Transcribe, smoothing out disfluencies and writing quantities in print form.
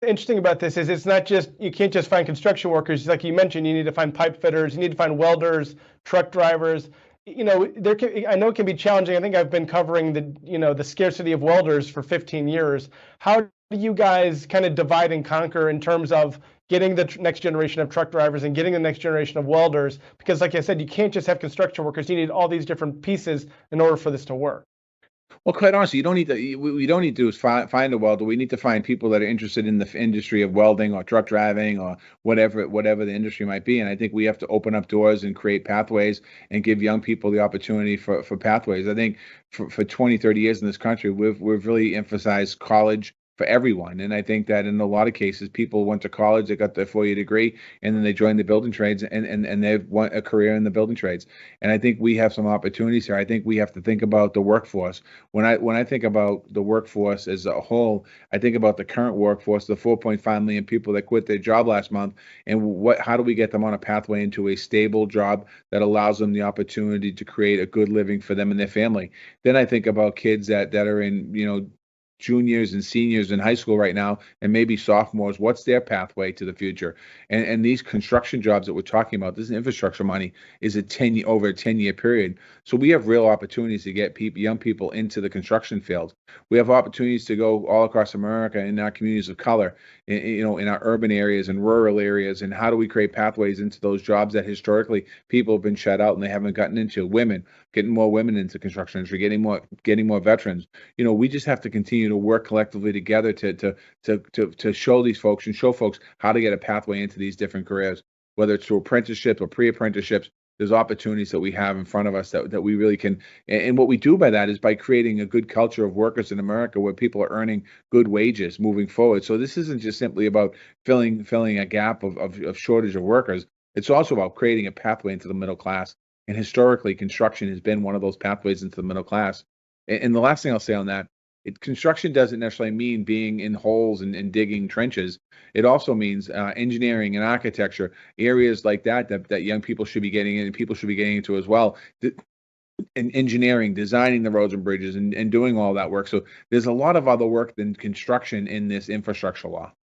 interesting about this is it's not just, you can't just find construction workers. Like you mentioned, you need to find pipe fitters, you need to find welders, truck drivers. I know it can be challenging. I think I've been covering the scarcity of welders for 15 years. How do you guys kind of divide and conquer in terms of getting the next generation of truck drivers and getting the next generation of welders? Because like I said, you can't just have construction workers. You need all these different pieces in order for this to work. Well, quite honestly, you don't need to. We don't need to find a welder. We need to find people that are interested in the industry of welding or truck driving or whatever the industry might be. And I think we have to open up doors and create pathways and give young people the opportunity for pathways. I think for 20, 30 years in this country, we've really emphasized college for everyone. And I think that in a lot of cases, people went to college, they got their 4-year degree, and then they joined the building trades and they've won a career in the building trades. And I think we have some opportunities here. I think we have to think about the workforce. When I think about the workforce as a whole, I think about the current workforce, the 4.5 million people that quit their job last month, and how do we get them on a pathway into a stable job that allows them the opportunity to create a good living for them and their family. Then I think about kids that are in, juniors and seniors in high school right now, and maybe sophomores. What's their pathway to the future? And these construction jobs that we're talking about, this infrastructure money, is over a 10-year period. So we have real opportunities to get young people into the construction field. We have opportunities to go all across America in our communities of color, in our urban areas and rural areas. And how do we create pathways into those jobs that historically people have been shut out and they haven't gotten into? Getting more women into construction industry, getting more veterans. We just have to continue to work collectively together to show these folks and show folks how to get a pathway into these different careers, whether it's through apprenticeships or pre-apprenticeships. There's opportunities that we have in front of us that we really can. And what we do by that is by creating a good culture of workers in America where people are earning good wages moving forward. So this isn't just simply about filling a gap of shortage of workers. It's also about creating a pathway into the middle class. And historically, construction has been one of those pathways into the middle class. And the last thing I'll say on that, construction doesn't necessarily mean being in holes and digging trenches. It also means engineering and architecture, areas like that young people should be getting in and people should be getting into as well. And engineering, designing the roads and bridges and doing all that work. So there's a lot of other work than construction in this infrastructure law.